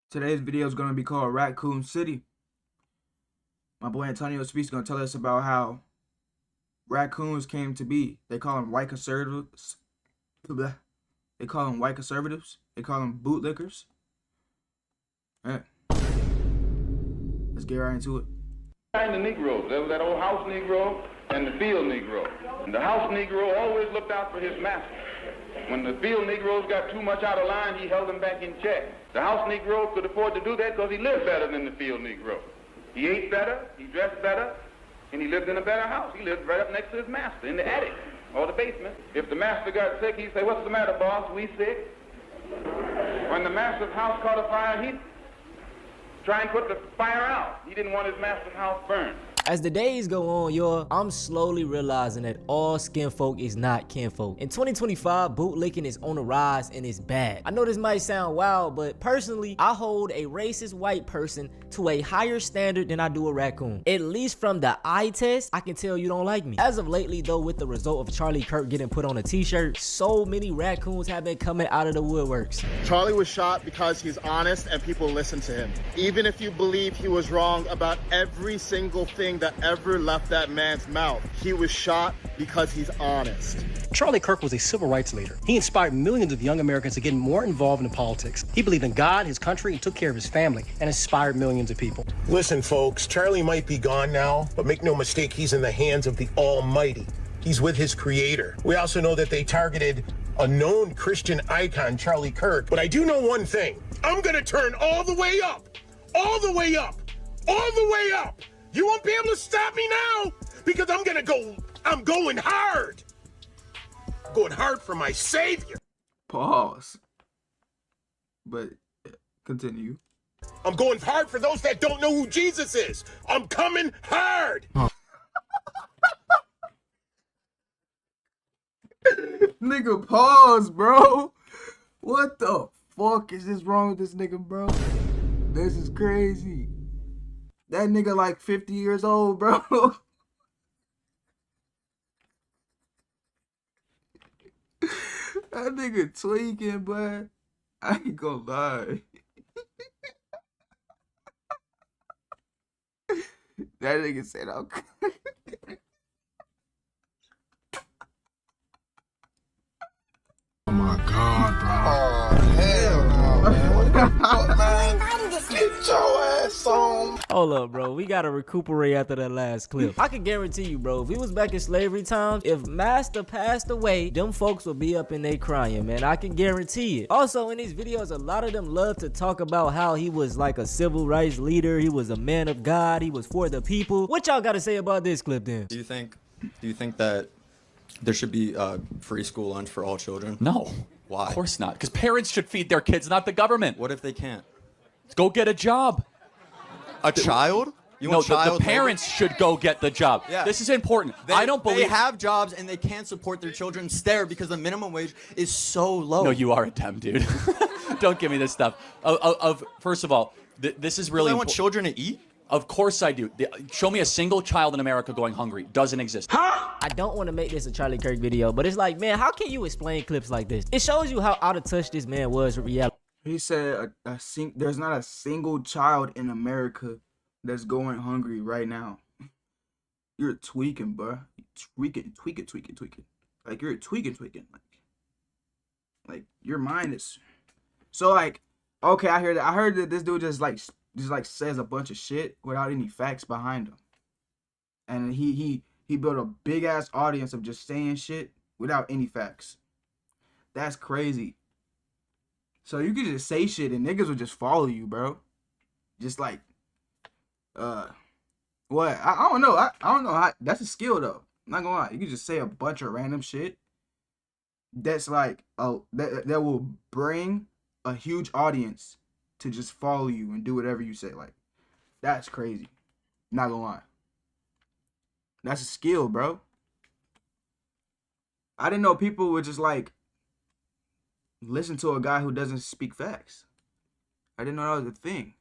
Today's video is going to be called Raccoon City. My boy Antonio Speaks is going to tell us about how raccoons came to be. They call them white conservatives. They call them white conservatives. They call them bootlickers. All right. Let's get right into it. The Negroes. There was that old house Negro and the field Negro. And the house Negro always looked out for his master. When the field Negroes got too much out of line, he held them back in check. The house Negro could afford to do that because he lived better than the field Negro. He ate better, he dressed better, and he lived in a better house. He lived right up next to his master in the attic or the basement. If the master got sick, he'd say, "What's the matter, boss? We sick?" When the master's house caught a fire, he'd try and put the fire out. He didn't want his master's house burned. As the days go on, y'all, I'm slowly realizing that all skin folk is not kinfolk. In 2025, bootlicking is on the rise and it's bad. I know this might sound wild, but personally, I hold a racist white person to a higher standard than I do a raccoon. At least from the eye test, I can tell you don't like me. As of lately, though, with the result of Charlie Kirk getting put on a t-shirt, so many raccoons have been coming out of the woodworks. Charlie was shot because he's honest and people listen to him. Even if you believe he was wrong about every single thing that ever left that man's mouth, he was shot because he's honest. Charlie Kirk was a civil rights leader. He inspired millions of young Americans to get more involved in politics. He believed in God, his country, and took care of his family, and inspired millions of people. Listen, folks, Charlie might be gone now, but make no mistake, he's in the hands of the Almighty. He's with his creator. We also know that they targeted a known Christian icon, Charlie Kirk. But I do know one thing. I'm gonna turn all the way up, all the way up, all the way up. You won't be able to stop me now because I'm going hard. Going hard for my savior. Pause. But continue. I'm going hard for those that don't know who Jesus is. I'm coming hard. Nigga, pause, bro. What the fuck is this wrong with this nigga, bro? This is crazy. That nigga like 50 years old, bro. That nigga tweaking, bud. I ain't gonna lie. That nigga said, okay. Oh my God, bro. Oh, hell no, man. What the fuck, man? Get your ass on. Hold up, bro. We gotta recuperate after that last clip. I can guarantee you, bro, if we was back in slavery times, if master passed away, them folks would be up in there crying, man. I can guarantee it. Also, in these videos, a lot of them love to talk about how he was like a civil rights leader. He was a man of God. He was for the people. What y'all gotta say about this clip, then? Do you think that there should be free school lunch for all children? No. Why? Of course not. Because parents should feed their kids, not the government. What if they can't? Go get a job. A child? You No, want child the parents should go get the job. Yeah. This is important. I don't believe... They have jobs and they can't support their children there because the minimum wage is so low. No, you are a dem, dude. Don't give me this stuff. First of all, this is really... I want children to eat? Of course I do. Show me a single child in America going hungry. Doesn't exist. I don't want to make this a Charlie Kirk video, but it's like, man, how can you explain clips like this? It shows you how out of touch this man was with reality. He said there's not a single child in America that's going hungry right now. You're tweaking, bro. Tweaking. Like, you're tweaking. Like your mind is... So, like, okay, I hear that. I heard that this dude just says a bunch of shit without any facts behind him. And he built a big-ass audience of just saying shit without any facts. That's crazy. So you could just say shit and niggas will just follow you, bro. Just like, what? I don't know. I don't know how. That's a skill, though. I'm not gonna lie. You can just say a bunch of random shit. That's like, that will bring a huge audience to just follow you and do whatever you say. Like, that's crazy. Not gonna lie. That's a skill, bro. I didn't know people would just like listen to a guy who doesn't speak facts. I didn't know that was a thing.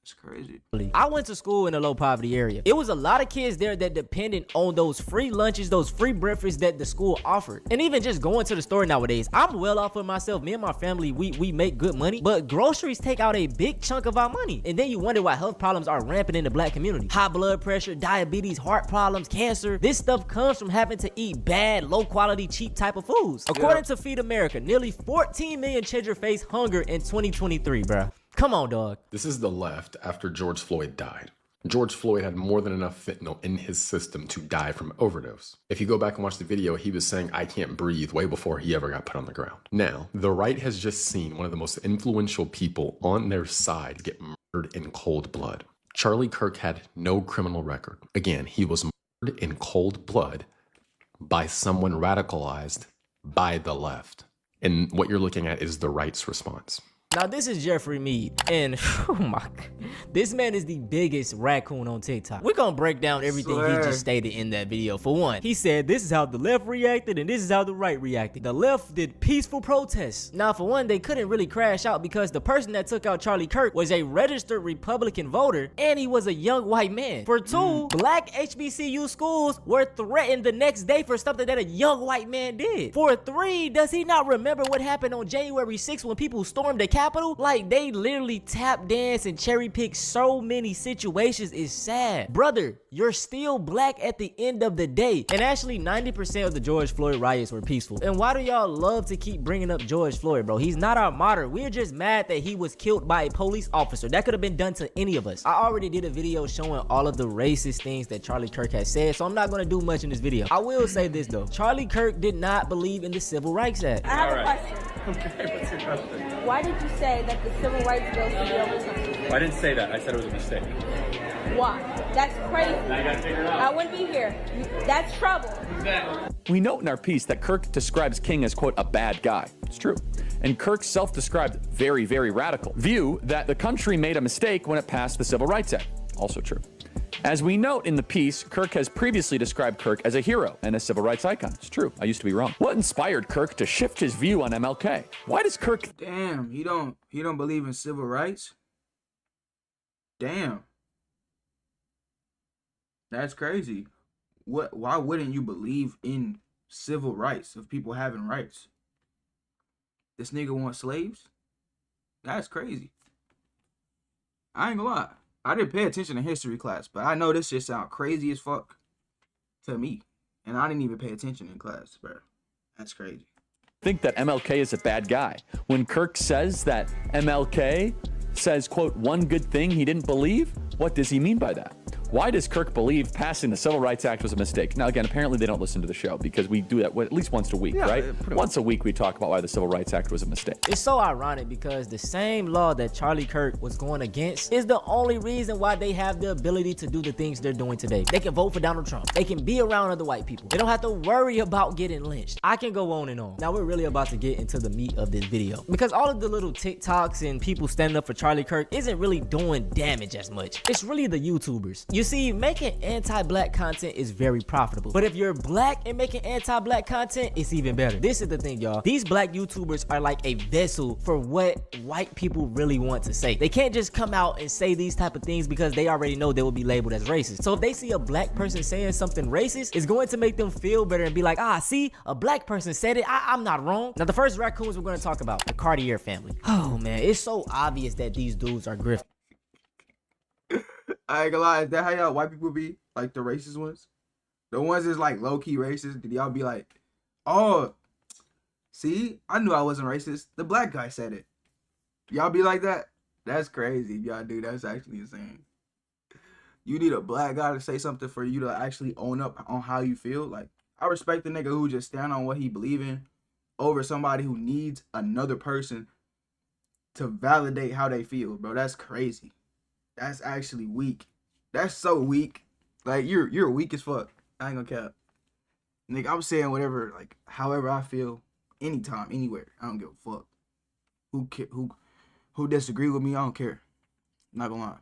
It's crazy. I went to school in a low poverty area. It was a lot of kids there that depended on those free lunches, those free breakfasts that the school offered. And even just going to the store nowadays, I'm well off for myself. Me and my family, we make good money, but groceries take out a big chunk of our money. And then you wonder why health problems are rampant in the black community. High blood pressure, diabetes, heart problems, cancer. This stuff comes from having to eat bad, low quality, cheap type of foods. According to Feed America, nearly 14 million children face hunger in 2023, bruh. Come on, dog. This is the left after George Floyd died. George Floyd had more than enough fentanyl in his system to die from overdose. If you go back and watch the video, he was saying, "I can't breathe," way before he ever got put on the ground. Now, the right has just seen one of the most influential people on their side get murdered in cold blood. Charlie Kirk had no criminal record. Again, he was murdered in cold blood by someone radicalized by the left. And what you're looking at is the right's response. Now this is Jeffrey Mead, and oh my God, this man is the biggest raccoon on TikTok. We're gonna break down everything he just stated in that video. For one, he said this is how the left reacted and this is how the right reacted. The left did peaceful protests. Now for one, they couldn't really crash out because the person that took out Charlie Kirk was a registered Republican voter and he was a young white man. For two, black HBCU schools were threatened the next day for something that a young white man did. For three, does he not remember what happened on January 6th when people stormed the Capitol? Like, they literally tap dance and cherry pick so many situations. Is sad. Brother, you're still black at the end of the day. And actually 90% of the George Floyd riots were peaceful. And why do y'all love to keep bringing up George Floyd, bro? He's not our martyr. We're just mad that he was killed by a police officer. That could have been done to any of us. I already did a video showing all of the racist things that Charlie Kirk has said, so I'm not going to do much in this video. I will say this though. Charlie Kirk did not believe in the Civil Rights Act. I have a question. Okay, what's your question? Why did you say that the Civil Rights Bill should be overturned? I didn't say that. I said it was a mistake. Why? That's crazy. Now you gotta figure it out. I wouldn't be here. That's trouble. Exactly. We note in our piece that Kirk describes King as, quote, a bad guy. It's true. And Kirk's self-described very, very radical view that the country made a mistake when it passed the Civil Rights Act. Also true. As we note in the piece, Kirk has previously described Kirk as a hero and a civil rights icon. It's true. I used to be wrong. What inspired Kirk to shift his view on MLK? Why does Kirk... Damn, he don't believe in civil rights? Damn. That's crazy. Why wouldn't you believe in civil rights of people having rights? This nigga wants slaves? That's crazy. I ain't gonna lie. I didn't pay attention in history class, but I know this shit sound crazy as fuck to me. And I didn't even pay attention in class, bro. That's crazy. Think that MLK is a bad guy. When Kirk says that MLK says, quote, one good thing he didn't believe, what does he mean by that? Why does Kirk believe passing the Civil Rights Act was a mistake? Now, again, apparently they don't listen to the show because we do that at least once a week, right? Once a week we talk about why the Civil Rights Act was a mistake. It's so ironic because the same law that Charlie Kirk was going against is the only reason why they have the ability to do the things they're doing today. They can vote for Donald Trump. They can be around other white people. They don't have to worry about getting lynched. I can go on and on. Now, we're really about to get into the meat of this video because all of the little TikToks and people standing up for Charlie Kirk isn't really doing damage as much. It's really the YouTubers. You see, making anti-black content is very profitable. But if you're black and making anti-black content, it's even better. This is the thing, y'all. These black YouTubers are like a vessel for what white people really want to say. They can't just come out and say these type of things because they already know they will be labeled as racist. So if they see a black person saying something racist, it's going to make them feel better and be like, ah, see, a black person said it. I'm not wrong. Now, the first raccoons we're going to talk about, the Cartier family. Oh, man, it's so obvious that these dudes are grifters. I ain't gonna lie, is that how y'all white people be? Like the racist ones? The ones that's like low-key racist? Did y'all be like, oh, see, I knew I wasn't racist. The black guy said it. Y'all be like that? That's crazy if y'all do. That's actually insane. You need a black guy to say something for you to actually own up on how you feel. Like, I respect the nigga who just stand on what he believe in over somebody who needs another person to validate how they feel, bro. That's crazy. That's actually weak. That's so weak. Like, you're weak as fuck. I ain't gonna cap. Nigga, I'm saying whatever, like, however I feel, anytime, anywhere. I don't give a fuck. Who disagree with me, I don't care. I'm not gonna lie.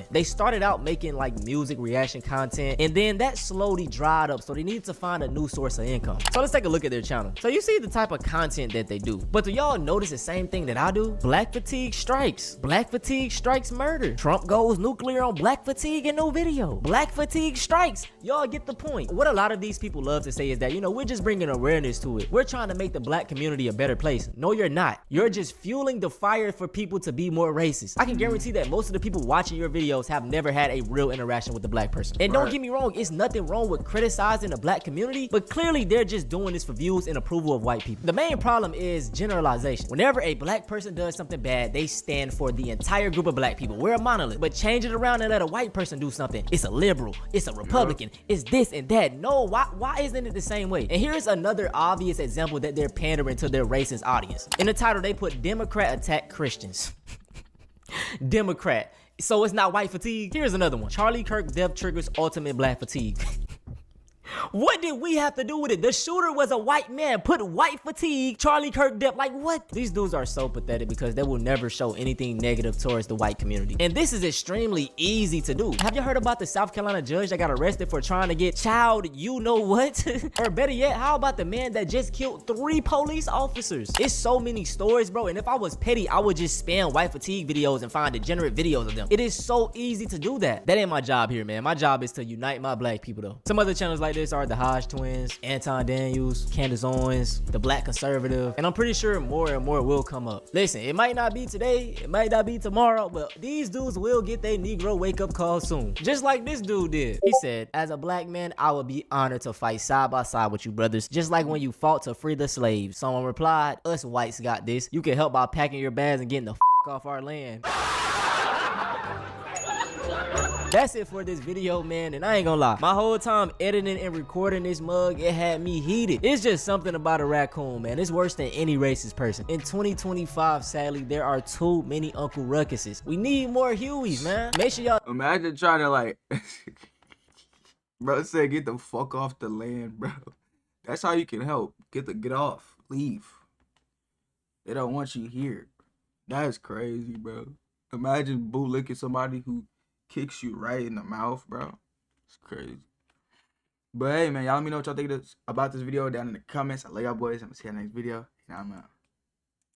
They started out making like music reaction content, and then that slowly dried up, so they needed to find a new source of income. So let's take a look at their channel. So you see the type of content that they do. But do y'all notice the same thing that I do? Black fatigue strikes. Black fatigue strikes murder. Trump goes nuclear on black fatigue in no video. Black fatigue strikes. Y'all get the point. What a lot of these people love to say is that, you know, we're just bringing awareness to it. We're trying to make the black community a better place. No, you're not. You're just fueling the fire for people to be more racist. I can guarantee that most of the people watching your videos have never had a real interaction with a black person. And don't get me wrong, it's nothing wrong with criticizing the black community, but clearly they're just doing this for views and approval of white people. The main problem is generalization. Whenever a black person does something bad, they stand for the entire group of black people. We're a monolith. But change it around and let a white person do something. It's a liberal, it's a Republican, it's this and that. No, why isn't it the same way? And here's another obvious example that they're pandering to their racist audience. In the title, they put Democrat attack Christians. Democrat. So it's not white fatigue. Here's another one. Charlie Kirk death triggers ultimate black fatigue. What did we have to do with it? The shooter was a white man. Put white fatigue, Charlie Kirk death. Like what? These dudes are so pathetic because they will never show anything negative towards the white community. And this is extremely easy to do. Have you heard about the South Carolina judge that got arrested for trying to get child you know what? Or better yet, how about the man that just killed 3 police officers? It's so many stories, bro. And if I was petty, I would just spam white fatigue videos and find degenerate videos of them. It is so easy to do that. That ain't my job here, man. My job is to unite my black people though. Some other channels like this are the Hodge Twins, Anton Daniels, Candace Owens, the Black Conservative, and I'm pretty sure more and more will come up. Listen, it might not be today, it might not be tomorrow, but these dudes will get their Negro wake-up call soon. Just like this dude did. He said, as a black man, I would be honored to fight side by side with you brothers, just like when you fought to free the slaves. Someone replied, us whites got this. You can help by packing your bags and getting the off our land. That's it for this video, man, and I ain't gonna lie. My whole time editing and recording this mug, it had me heated. It's just something about a raccoon, man. It's worse than any racist person. In 2025, sadly, there are too many Uncle Ruckuses. We need more Hueys, man. Make sure y'all... Imagine trying to like... Bro said get the fuck off the land, bro. That's how you can help. Get off. Leave. They don't want you here. That's crazy, bro. Imagine bootlicking somebody who kicks you right in the mouth, bro. It's crazy. But hey, man, y'all let me know what y'all think about this video down in the comments. I love y'all boys. I'm gonna see you in the next video, and I'm out.